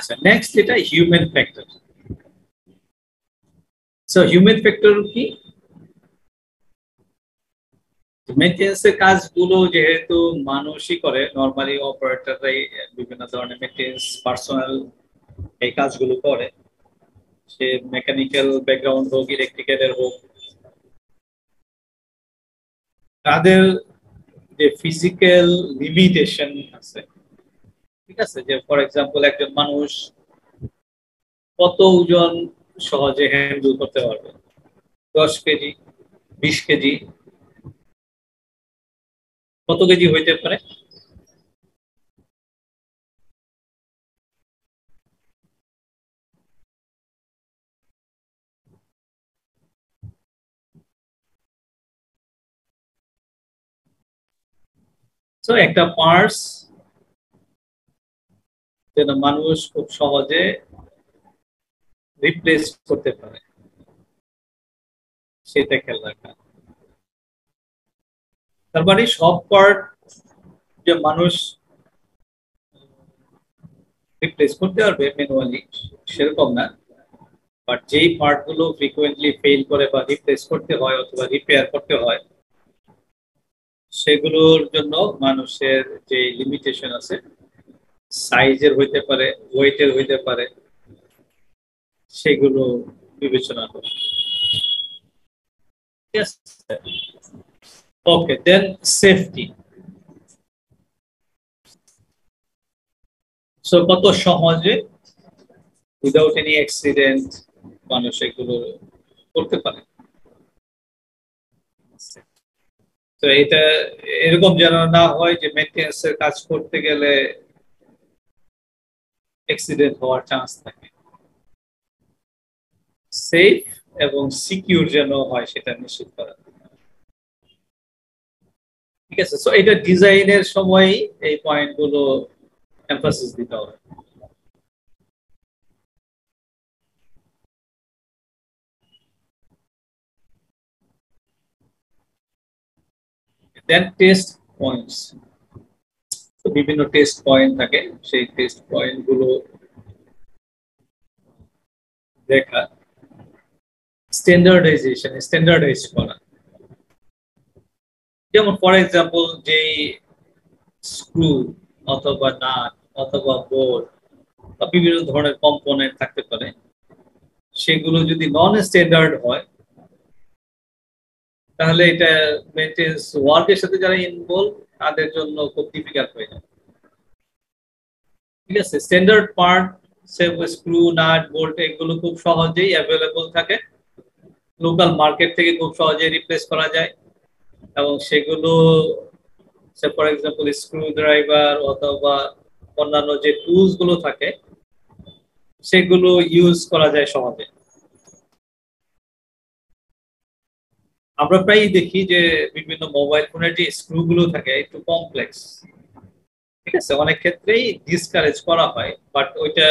আচ্ছা, নেক্সট যেটা human factor. So human factor কি? মেইনটেন্যান্সের কাজগুলো যেহেতু মানুষই করে, নরমালি অপারেটররাই বিভিন্ন ধরনের মেইনটেন্যান্স পার্সোনাল এই কাজগুলো করে, সে মেকানিক্যাল ব্যাকগ্রাউন্ড হোক, ইলেকট্রিক্যালের হোক, তাদের যে ফিজিক্যাল লিমিটেশন আছে, ঠিক আছে, যে ফর এক্সাম্পল একজন মানুষ কত ওজন সহজে হ্যান্ডেল করতে পারবে, 10 কেজি, 20 কেজি, কত কেজি হইতে পারে? তো একটা পার্টস যেন মানুষ খুব সহজে রিপ্লেস করতে পারে, সেটা খেয়াল রাখা। তার মানে সব পার্ট যে মানুষ রিপ্লেস করতে পারবে ম্যানুয়ালি সেরকম না, বাট যেই পার্ট গুলো ফ্রিকোয়েন্টলি ফেল করে বা রিপ্লেস করতে হয় অথবা রিপেয়ার করতে হয়, সেগুলোর জন্য মানুষের যে লিমিটেশন আছে, সাইজের হইতে পারে, ওয়েটের হইতে পারে, সেগুলো বিবেচনা করে। ওকে, দেন সেফটি। সো কত সহজে উইদাউট এনি অ্যাক্সিডেন্ট মানুষ এগুলো করতে পারে। তো এটা এরকম যেন না হয় যে মেইনটেন্যান্স এর কাজ করতে গেলে অ্যাক্সিডেন্ট হওয়ার চান্স থাকে। সেফ এবং সিকিউর যেন হয় সেটা নিশ্চিত করা। ঠিক আছে, সো এটা ডিজাইনের সময় এই পয়েন্ট গুলো এমফাসিস দিতে হবে। দেন টেস্ট পয়েন্টস, বিভিন্ন টেস্ট পয়েন্ট থাকে, সেই টেস্ট পয়েন্ট গুলো দেখা, স্ট্যান্ডার্ডাইজ করা। যেমন ফর এক্সাম্পল যে স্ক্রু অথবা নাট অথবা বোল্ট বা বিভিন্ন ধরনের কম্পোনেন্ট থাকতে পারে, সেগুলো যদি নন স্ট্যান্ডার্ড হয় তাহলে এটা মেইনটেন্স ওয়ার্কের সাথে যারা ইনভলভ তাদের জন্য খুব ডিফিকাল্ট হয়ে যায়। ঠিক আছে, standard part screw nut bolt এগুলো খুব সহজেই অ্যাভেলেবল থাকে, লোকাল মার্কেট থেকে খুব সহজেই রিপ্লেস করা যায়, এবং সেগুলো ফর এক্সাম্পল স্ক্রু ড্রাইভার অথবা অন্যান্য যে টুলস গুলো থাকে সেগুলো ইউজ করা যায় সহজে। আমরা প্রায়ই দেখি যে বিভিন্ন মোবাইল ফোনের যে স্ক্রু গুলো থাকে একটু কমপ্লেক্স, ঠিক আছে, অনেক ক্ষেত্রেই ডিসকারেজ করা হয়, বাট ওইটা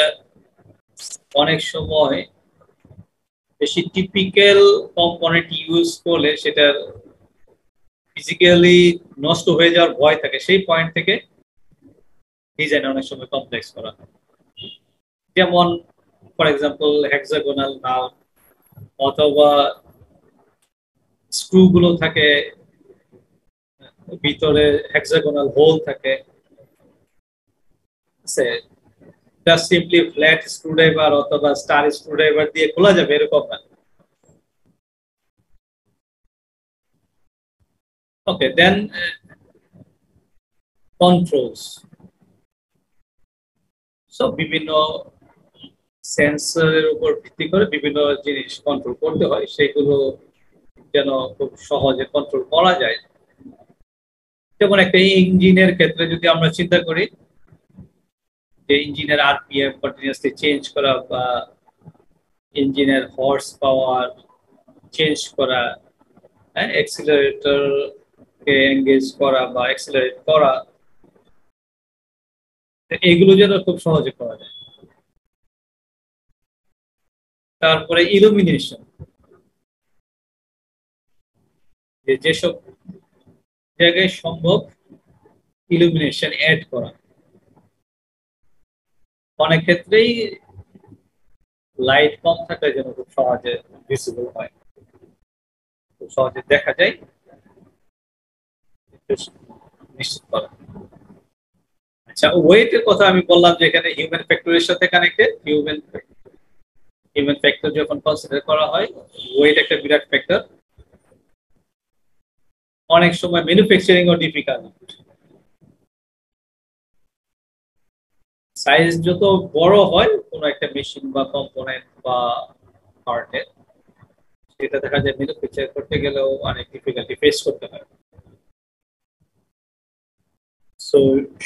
অনেক সময় বেশি টিপিক্যাল কম্পোনেন্ট ইউজ করলে সেটার ফিজিক্যালি নষ্ট হয়ে যাওয়ার ভয় থাকে, সেই পয়েন্ট থেকে ডিজাইন অনেক সময় কমপ্লেক্স করা হয়। যেমন ফর এক্সাম্পল হেক্সাগোনাল নাও অথবা স্ক্রু গুলো থাকে ভিতরে হেক্সাগোনাল হোল থাকে, জাস্ট সিম্পলি ফ্ল্যাট স্ক্রুড্রাইভার অথবা স্টার স্ক্রুড্রাইভার দিয়ে খোলা যাবে এরকম না। ওকে, দেন কন্ট্রোলস। সো বিভিন্ন সেন্সরের উপর ভিত্তি করে বিভিন্ন জিনিস কন্ট্রোল করতে হয়, সেগুলো যেন খুব সহজে কন্ট্রোল করা যায়। যেমন একটা ইঞ্জিনের ক্ষেত্রে যদি আমরা চিন্তা করি যে ইঞ্জিনের আরপিএম কন্টিনিউয়াসলি চেঞ্জ করা বা ইঞ্জিনের হর্স পাওয়ার চেঞ্জ করা, অ্যাক্সিলারেটর কে এঙ্গেজ করা বা অ্যাক্সিলারেট করা, এগুলো যেন খুব সহজে করা যায়। তারপরে ইলুমিনেশন, যেসব জায়গায় সম্ভব ইলুমিনেশন অ্যাড করা, অনেক ক্ষেত্রেই লাইট কম থাকলে যেন খুব সহজে ভিজিবল হয়, খুব সহজে দেখা যায়, নিশ্চিত করা। আচ্ছা, ওয়েটের কথা আমি বললাম যে এখানে হিউম্যান ফ্যাক্টরের সাথে কানেক্টেড। হিউম্যান ফ্যাক্টর যখন কনসিডার করা হয়, ওয়েট একটা বিরাট ফ্যাক্টর। অনেক সময় ম্যানুফ্যাকচারিং ও ডিফিকাল্ট। সাইজ যত বড় হয় কোনো একটা মেশিন বা কম্পোনেন্ট বা পার্টের, সেটা দেখা যায় ম্যানুফ্যাকচার করতে গেলেও অনেক ডিফিকাল্টি ফেস করতে হয়। সো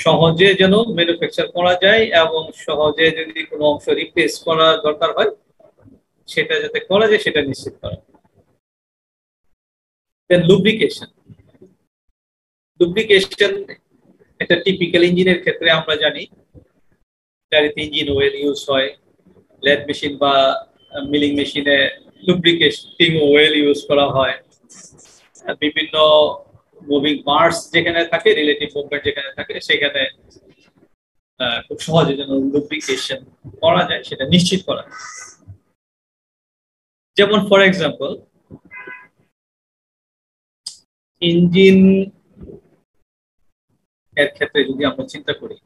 সহজে যেন ম্যানুফ্যাকচার করা যায় এবং সহজে যদি কোনো অংশ রিপ্লেস করা দরকার হয় সেটা যাতে করা যায় সেটা নিশ্চিত করা। দেন লুব্রিকেশন। লুব্রিকেশন একটা টিপিক্যাল ইঞ্জিনের ক্ষেত্রে আমরা জানি গাড়িতে ইঞ্জিন অয়েল ইউজ হয়, লেদ মেশিন বা মিলিং মেশিনে লুব্রিকেটিং অয়েল ইউজ করা হয়। বিভিন্ন মুভিং পার্টস যেখানে থাকে, রিলেটিভ মুভমেন্ট যেখানে থাকে, সেখানে খুব সহজে যেন লুব্রিকেশন করা যায় সেটা নিশ্চিত করা। যেমন ফর এক্সাম্পল, ইঞ্জিন এর ক্ষেত্রে যদি আমরা চিন্তা করি,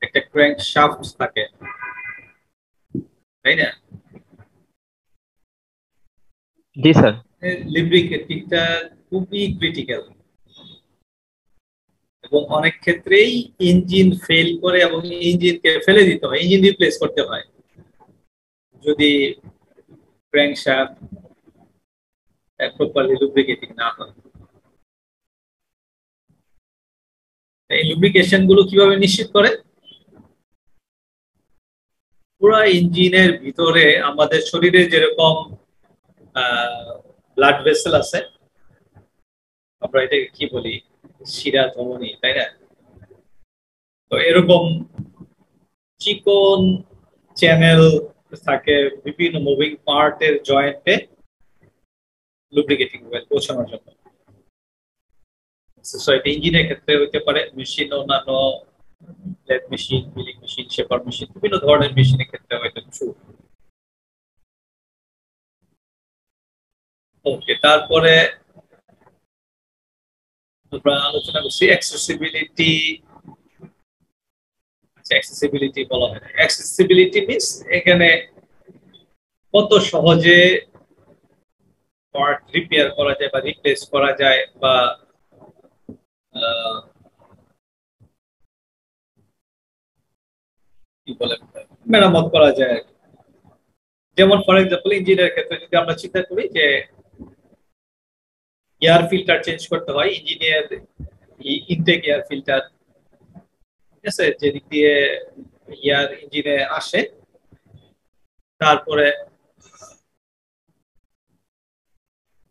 একটা ক্র্যাঙ্ক শাফট থাকে, তাই না? জি স্যার। লুব্রিকেটিংটা খুবই ক্রিটিক্যাল এবং অনেক ক্ষেত্রেই ইঞ্জিন ফেল করে এবং ইঞ্জিনকে ফেলে দিতে হয়, ইঞ্জিন রিপ্লেস করতে হয় যদি ক্র্যাঙ্কশ্যাফট প্রপারলি লুব্রিকেটিং না হয়। এই লুব্রিকেশন গুলো কিভাবে নিশ্চিত করে? পুরো ইঞ্জিনের ভিতরে আমাদের শরীরে যেরকম ব্লাড ভেসেল আছে, আমরা এটাকে কি বলি, শিরা ধমনী, তাই না? তো এরকম চিকন চ্যানেল থাকে বিভিন্ন মুভিং পার্টের জয়েন্টে লুব্রিকেটিং অয়েল পৌঁছানোর জন্য। সো এটা ইঞ্জিনের ক্ষেত্রে হইতে পারে, মেশিন, অন্যান্য lathe machine, milling machine, shaper machine, বিভিন্ন ধরনের মেশিনের ক্ষেত্রে হয়তো কিছু। ওকে, তারপরে আমরা আলোচনা করছি অ্যাক্সেসিবিলিটি। অ্যাক্সেসিবিলিটি বলা হয়, অ্যাক্সেসিবিলিটি মিন্স এখানে কত সহজে পার্ট রিপেয়ার করা যায় বা রিপ্লেস করা যায় বা কি বলে মেরামত করা যায়। যেমন ফর এক্সাম্পল ইঞ্জিনের ক্ষেত্রে যদি আমরা চিন্তা করি যে এয়ার ফিল্টার চেঞ্জ করতে হয়, ইঞ্জিনিয়ার ইনটেক এয়ার ফিল্টার, ঠিক আছে, যেদিক দিয়ে এয়ার ইঞ্জিনে আসে, তারপরে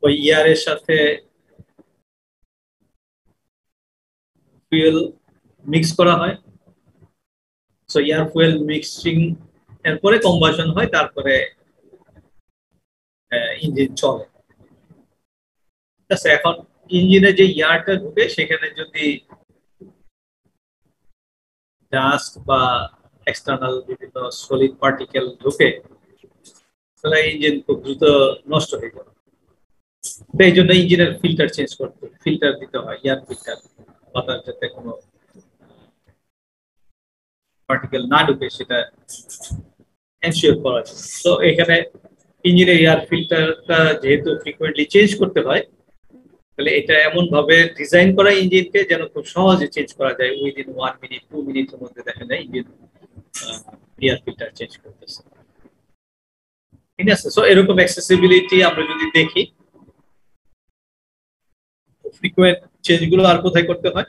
ওই এয়ারের সাথে ফুয়েল মিক্স করা হয়। সো এয়ার ফুয়েল মিক্সিং এরপরে কম্বাশন হয়, তারপরে ইঞ্জিন চলে। ঠিক আছে, এখন ইঞ্জিনে যে এয়ারটা ঢুকে সেখানে যদি ডাস্ট বা এক্সটার্নাল বিভিন্ন সলিড পার্টিকেল ঢুকে, তাহলে ইঞ্জিন খুব দ্রুত নষ্ট হয়ে যাবে। এই জন্য ইঞ্জিনের ফিল্টার চেঞ্জ করতে, ফিল্টার দিতে হয়, এয়ার ফিল্টার, বাতাস যাতে কোনো পার্টিকেল না ঢুকে সেটা এনশিওর করা যায়। তো এখানে ইঞ্জিনের এয়ার ফিল্টারটা যেহেতু ফ্রিকোয়েন্টলি চেঞ্জ করতে হয়, তাহলে এটা এমন ভাবে ডিজাইন করা ইঞ্জিনকে যেন খুব সহজে চেঞ্জ করা যায়, উইদিন 1 মিনিট 2 মিনিটের মধ্যে দেখা যায় ইঞ্জিন এয়ার ফিল্টার চেঞ্জ করতেছে। ঠিক আছে, সো এরকম অ্যাক্সেসিবিলিটি আমরা যদি দেখি, ফ্রিকোয়েন্ট চেঞ্জ গুলো আর কোথায় করতে হয়?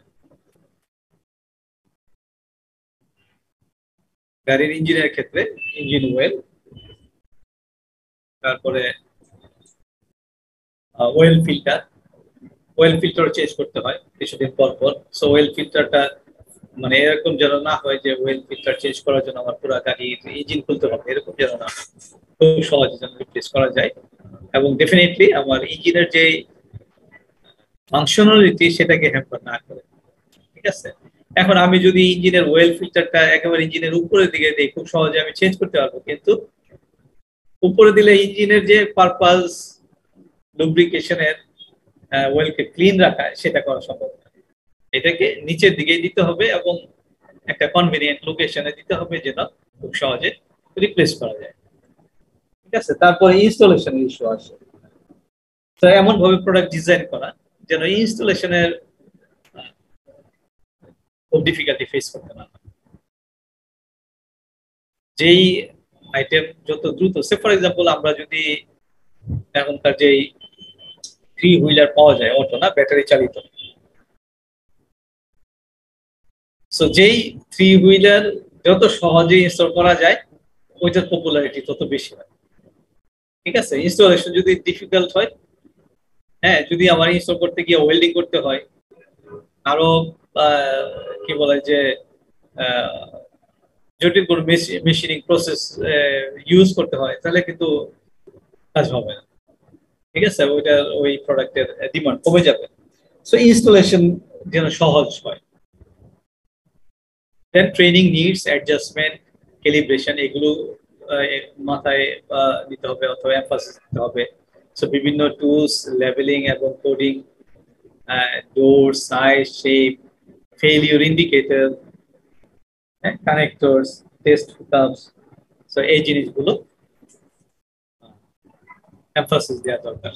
গাড়ির ইঞ্জিনের ক্ষেত্রে ইঞ্জিন অয়েল, তারপরে oil filter, oil filter change করতে হয় কিছুদিন পর পর। সো অয়েল ফিল্টারটা মানে এরকম যেন না হয় যে অয়েল ফিল্টার চেঞ্জ করার জন্য আমার পুরো গাড়ির ইঞ্জিন খুলতে হবে, এরকম যেন না, খুব সহজে যেন রিপ্লেস করা যায়। এবং ডেফিনেটলি আমার ইঞ্জিনের যে ফাংশনালিটি সেটাকে হ্যাম্পার না করে। ঠিক আছে, এখন আমি যদি ইঞ্জিনের ওয়েল ফিল্টারটা একেবারে ইঞ্জিনের উপরের দিকে দিই, খুব সহজে আমি চেঞ্জ করতে পারবো, কিন্তু উপরে দিলে ইঞ্জিনের যে পারপাস লুব্রিকেশনের, ওয়েলকে ক্লিন রাখা, সেটা করা সম্ভব না। এটাকে নিচের দিকে দিতে হবে এবং একটা কনভিনিয়েন্ট লোকেশনে দিতে হবে যেন খুব সহজে রিপ্লেস করা যায়। ঠিক আছে, তারপরে ইনস্টলেশনের ইস্যু আসে। তো এমন ভাবে প্রোডাক্ট ডিজাইন করা যেন ইনস্টলেশনের খুব ডিফিকাল্টি ফেস করতে না হয়। যেই আইটেম যত দ্রুত, সে ফর এক্সাম্পল আমরা যদি এখনকার যেই থ্রি হুইলার পাওয়া যায়, অটো না, ব্যাটারি চালিত, সো যেই থ্রি হুইলার যত সহজে ইনস্টল করা যায়, ওইটার পপুলারিটি তত বেশি হয়। ঠিক আছে, ইনস্টলেশন যদি ডিফিকাল্ট হয়, হ্যাঁ, যদি আমার ইনস্টল করতে গিয়ে ওয়েল্ডিং করতে হয়, আরো কি বলে যে জটিল কোনো মেশিনিং প্রসেস ইউজ করতে হয়, তাহলে কিন্তু কাজ হবে না। ঠিক আছে, ওইটা ওই প্রোডাক্টের ডিমান্ড কমে যাবে। সো ইনস্টলেশন যেন সহজ হয়। দেন ট্রেনিং নিডস, অ্যাডজাস্টমেন্ট, ক্যালিব্রেশন, এগুলো মাথায় নিতে হবে অথবা এমফাসিস দিতে হবে। সো বিভিন্ন টুলস, লেভেলিং এবং coding, door size, shape, failure indicator, connectors, test hookups, so এই জিনিসগুলো এমফাসিস দেওয়া দরকার।